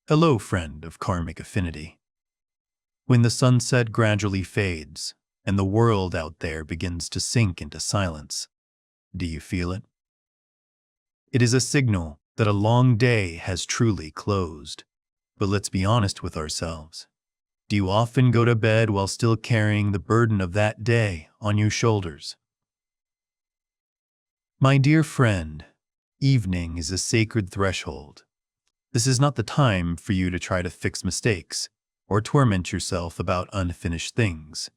Hello, friend of karmic affinity. When the sunset gradually fades and the world out there begins to sink into silence, do you feel it? It is a signal that a long day has truly closed. But let's be honest with ourselves. Do you often go to bed while still carrying the burden of that day on your shoulders? My dear friend, evening is a sacred threshold. This is not the time for you to try to fix mistakes or torment yourself about unfinished things.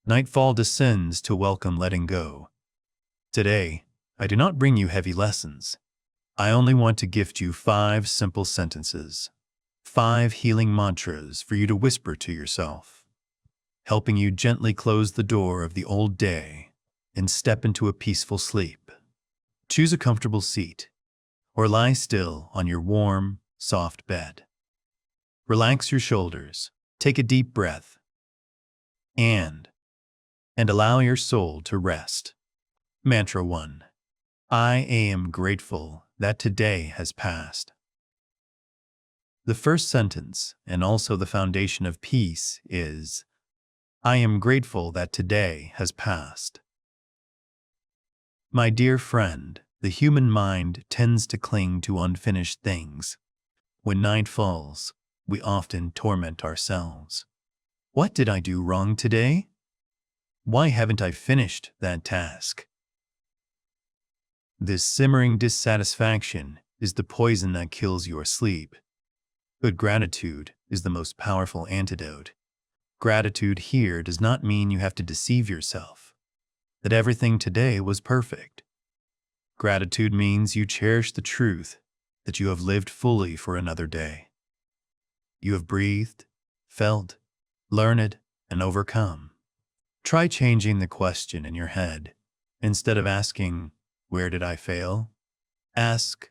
Nightfall descends to welcome letting go. Today, I do not bring you heavy lessons. I only want to gift you 5 simple sentences, 5 healing mantras for you to whisper to yourself, helping you gently close the door of the old day and step into a peaceful sleep. Choose a comfortable seat or lie still on your warm, soft bed. Relax your shoulders, take a deep breath, and allow your soul to rest. Mantra 1. I am grateful that today has passed. The first sentence, and also the foundation of peace, is, I am grateful that today has passed. My dear friend, the human mind tends to cling to unfinished things. When night falls, we often torment ourselves. What did I do wrong today? Why haven't I finished that task? This simmering dissatisfaction is the poison that kills your sleep. But gratitude is the most powerful antidote. Gratitude here does not mean you have to deceive yourself, that everything today was perfect. Gratitude means you cherish the truth that you have lived fully for another day. You have breathed, felt, learned, and overcome. Try changing the question in your head. Instead of asking, where did I fail? Ask,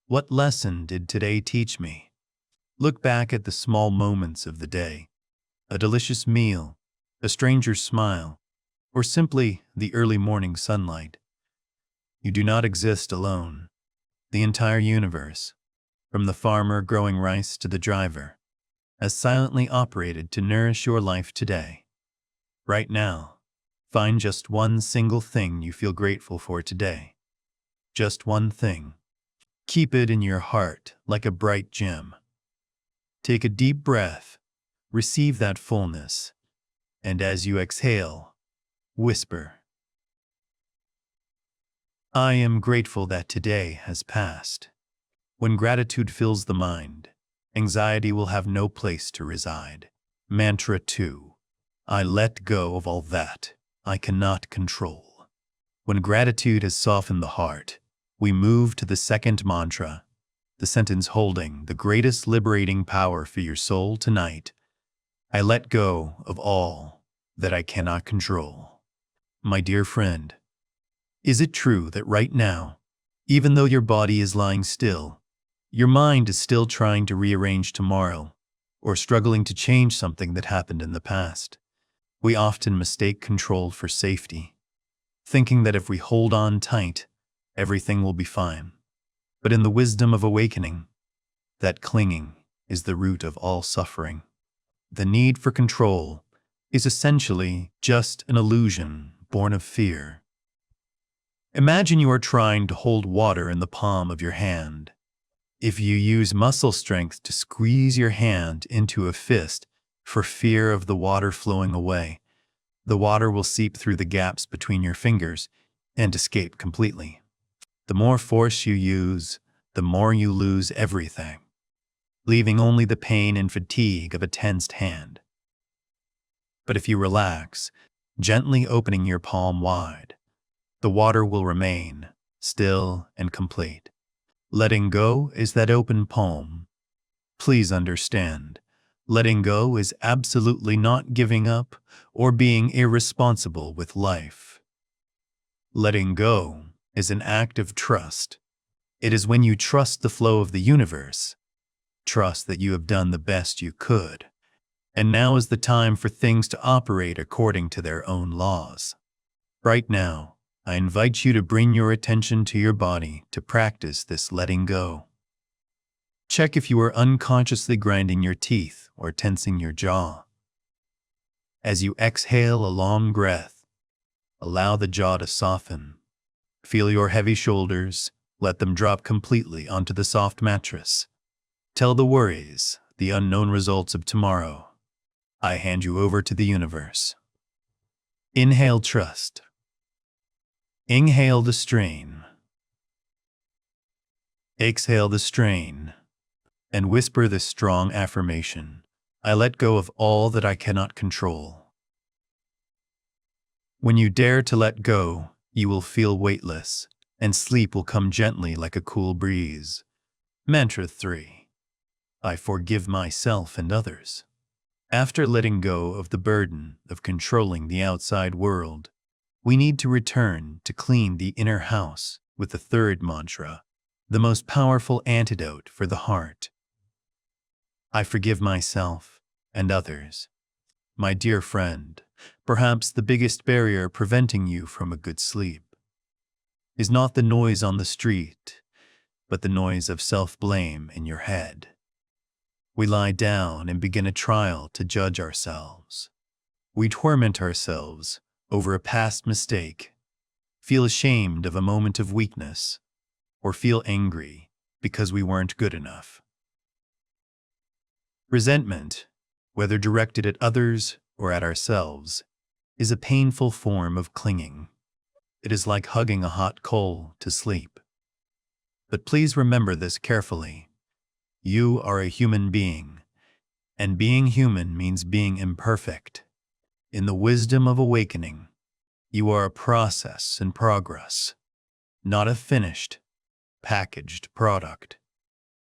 what lesson did today teach me? Look back at the small moments of the day, a delicious meal, a stranger's smile, or simply the early morning sunlight. You do not exist alone. The entire universe, from the farmer growing rice to the driver, has silently operated to nourish your life today. Right now, find just one single thing you feel grateful for today. Just one thing. Keep it in your heart like a bright gem. Take a deep breath, receive that fullness, and as you exhale, whisper, I am grateful that today has passed. When gratitude fills the mind, anxiety will have no place to reside. Mantra 2. I let go of all that I cannot control. When gratitude has softened the heart, we move to the second mantra, the sentence holding the greatest liberating power for your soul tonight. I let go of all that I cannot control. My dear friend, is it true that right now, even though your body is lying still, your mind is still trying to rearrange tomorrow or struggling to change something that happened in the past? We often mistake control for safety, thinking that if we hold on tight, everything will be fine. But in the wisdom of awakening, that clinging is the root of all suffering. The need for control is essentially just an illusion born of fear. Imagine you are trying to hold water in the palm of your hand. If you use muscle strength to squeeze your hand into a fist for fear of the water flowing away, the water will seep through the gaps between your fingers and escape completely. The more force you use, the more you lose everything, leaving only the pain and fatigue of a tensed hand. But if you relax, gently opening your palm wide, the water will remain still and complete. Letting go is that open palm. Please understand, letting go is absolutely not giving up or being irresponsible with life. Letting go is an act of trust. It is when you trust the flow of the universe, trust that you have done the best you could, and now is the time for things to operate according to their own laws. Right now, I invite you to bring your attention to your body to practice this letting go. Check if you are unconsciously grinding your teeth or tensing your jaw. As you exhale a long breath, allow the jaw to soften. Feel your heavy shoulders, let them drop completely onto the soft mattress. Tell the worries, the unknown results of tomorrow, I hand you over to the universe. Inhale trust. Inhale the strain. Exhale the strain. And whisper this strong affirmation, I let go of all that I cannot control. When you dare to let go, you will feel weightless, and sleep will come gently like a cool breeze. Mantra 3. I forgive myself and others. After letting go of the burden of controlling the outside world, we need to return to clean the inner house with the third mantra, the most powerful antidote for the heart. I forgive myself and others. My dear friend, perhaps the biggest barrier preventing you from a good sleep is not the noise on the street, but the noise of self-blame in your head. We lie down and begin a trial to judge ourselves. We torment ourselves over a past mistake, feel ashamed of a moment of weakness, or feel angry because we weren't good enough. Resentment, whether directed at others or at ourselves, is a painful form of clinging. It is like hugging a hot coal to sleep. But please remember this carefully. You are a human being, and being human means being imperfect. In the wisdom of awakening, you are a process in progress, not a finished, packaged product.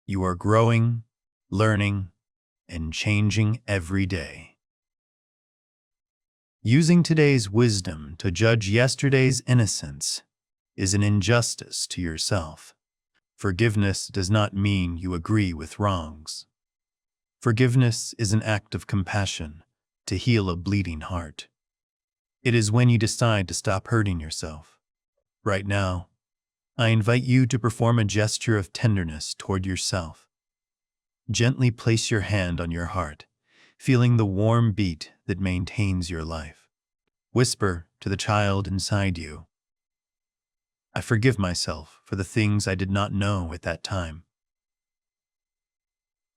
You are growing, learning, and changing every day. Using today's wisdom to judge yesterday's innocence is an injustice to yourself. Forgiveness does not mean you agree with wrongs. Forgiveness is an act of compassion to heal a bleeding heart. It is when you decide to stop hurting yourself. Right now, I invite you to perform a gesture of tenderness toward yourself. Gently place your hand on your heart, feeling the warm beat that maintains your life. Whisper to the child inside you, I forgive myself for the things I did not know at that time.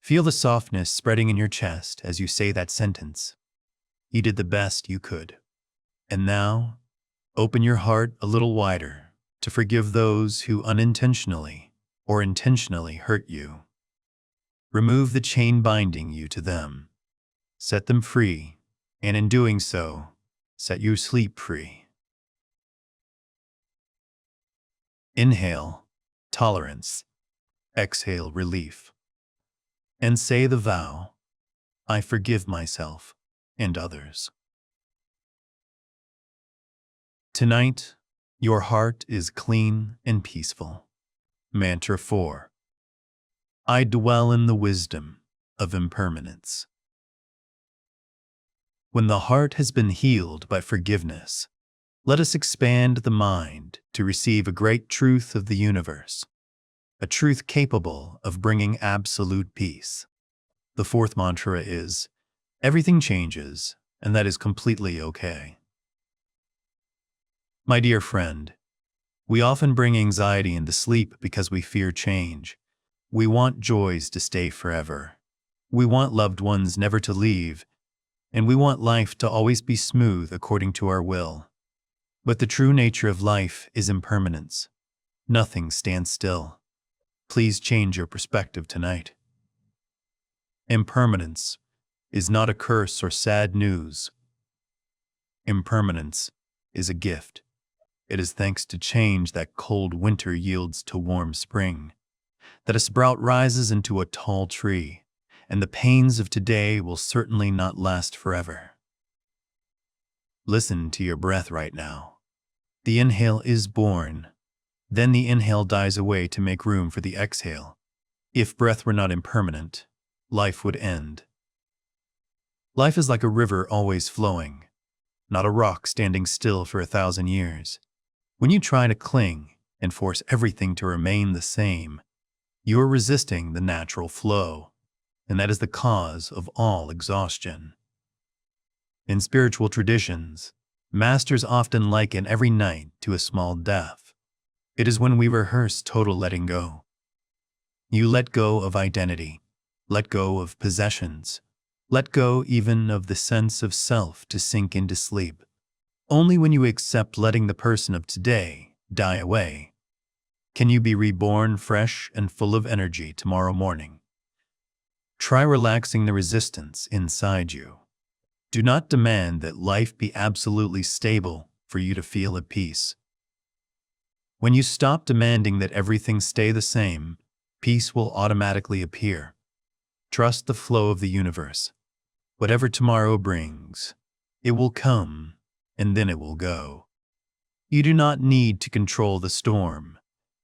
Feel the softness spreading in your chest as you say that sentence. You did the best you could. And now, open your heart a little wider to forgive those who unintentionally or intentionally hurt you. Remove the chain binding you to them. Set them free, and in doing so, set your sleep free. Inhale, tolerance. Exhale, relief. And say the vow, I forgive myself and others. Tonight, your heart is clean and peaceful. Mantra 4. I dwell in the wisdom of impermanence. When the heart has been healed by forgiveness, let us expand the mind to receive a great truth of the universe, a truth capable of bringing absolute peace. The fourth mantra is, everything changes, and that is completely okay. My dear friend, we often bring anxiety into sleep because we fear change. We want joys to stay forever. We want loved ones never to leave, and we want life to always be smooth according to our will. But the true nature of life is impermanence. Nothing stands still. Please change your perspective tonight. Impermanence is not a curse or sad news. Impermanence is a gift. It is thanks to change that cold winter yields to warm spring, that a sprout rises into a tall tree, and the pains of today will certainly not last forever. Listen to your breath right now. The inhale is born, then the inhale dies away to make room for the exhale. If breath were not impermanent, life would end. Life is like a river always flowing, not a rock standing still for 1,000 years. When you try to cling and force everything to remain the same, You are resisting the natural flow, and that is the cause of all exhaustion. In spiritual traditions, masters often liken every night to a small death. It is when we rehearse total letting go. You let go of identity, let go of possessions, let go even of the sense of self to sink into sleep. Only when you accept letting the person of today die away can you be reborn fresh and full of energy tomorrow morning. Try relaxing the resistance inside you. Do not demand that life be absolutely stable for you to feel at peace. When you stop demanding that everything stay the same, peace will automatically appear. Trust the flow of the universe. Whatever tomorrow brings, it will come, and then it will go. You do not need to control the storm.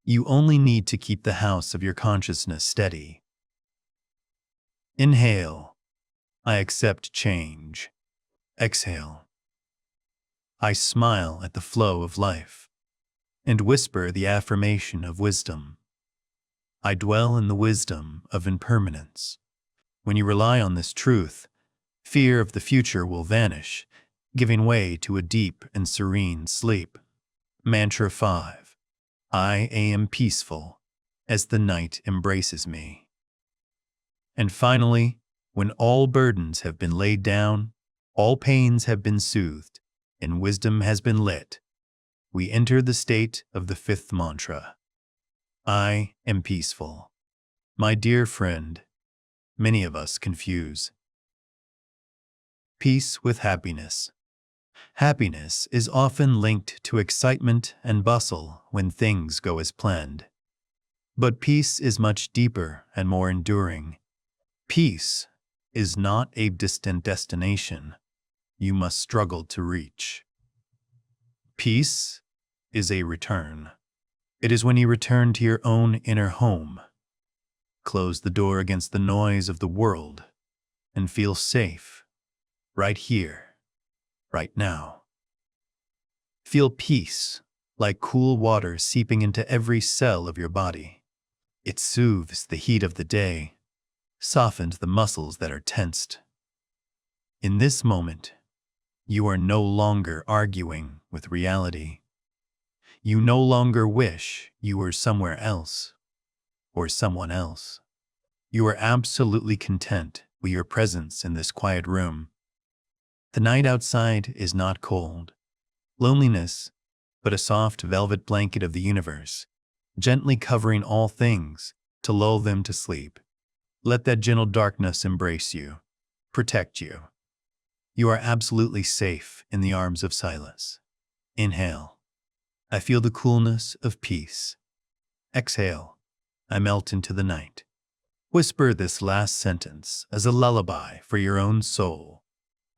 You only need to keep the house of your consciousness steady. Inhale. I accept change. Exhale. I smile at the flow of life and whisper the affirmation of wisdom. I dwell in the wisdom of impermanence. When you rely on this truth, fear of the future will vanish, giving way to a deep and serene sleep. Mantra 5. I am peaceful as the night embraces me. And finally, when all burdens have been laid down, all pains have been soothed, and wisdom has been lit, we enter the state of the fifth mantra. I am peaceful. My dear friend, many of us confuse peace with happiness. Happiness is often linked to excitement and bustle when things go as planned. But peace is much deeper and more enduring. Peace is not a distant destination you must struggle to reach. Peace is a return. It is when you return to your own inner home, close the door against the noise of the world, and feel safe right here, right now. Feel peace like cool water seeping into every cell of your body. It soothes the heat of the day, softens the muscles that are tensed. In this moment, you are no longer arguing with reality. You no longer wish you were somewhere else or someone else. You are absolutely content with your presence in this quiet room. The night outside is not cold, loneliness, but a soft velvet blanket of the universe, gently covering all things to lull them to sleep. Let that gentle darkness embrace you, protect you. You are absolutely safe in the arms of silence. Inhale. I feel the coolness of peace. Exhale. I melt into the night. Whisper this last sentence as a lullaby for your own soul.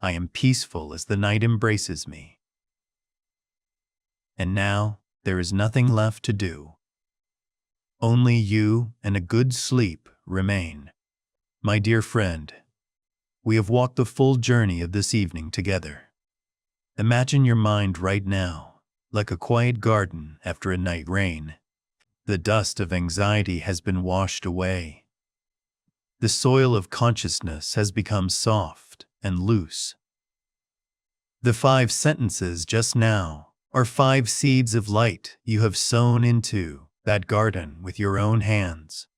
I am peaceful as the night embraces me. And now there is nothing left to do. Only you and a good sleep remain. My dear friend, we have walked the full journey of this evening together. Imagine your mind right now, like a quiet garden after a night rain. The dust of anxiety has been washed away. The soil of consciousness has become soft and loose. The 5 sentences just now are 5 seeds of light you have sown into that garden with your own hands.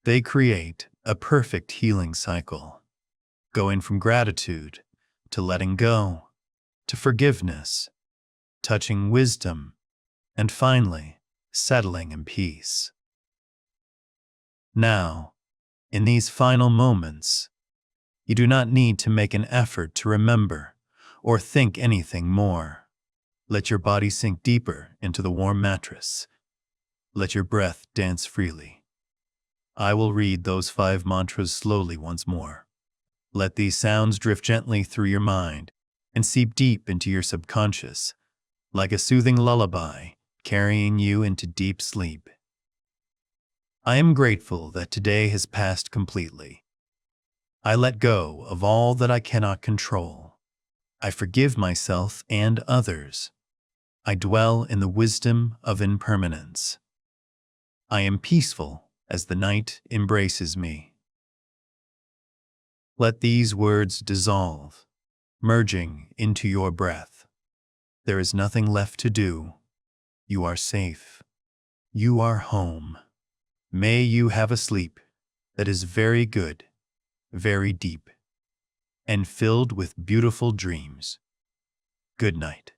They create a perfect healing cycle, going from gratitude to letting go, to forgiveness, touching wisdom, and finally, settling in peace. Now, in these final moments, you do not need to make an effort to remember or think anything more. Let your body sink deeper into the warm mattress. Let your breath dance freely. I will read those 5 mantras slowly once more. Let these sounds drift gently through your mind and seep deep into your subconscious, like a soothing lullaby carrying you into deep sleep. I am grateful that today has passed completely. I let go of all that I cannot control. I forgive myself and others. I dwell in the wisdom of impermanence. I am peaceful as the night embraces me. Let these words dissolve, merging into your breath. There is nothing left to do. You are safe. You are home. May you have a sleep that is very good, very deep, and filled with beautiful dreams. Good night.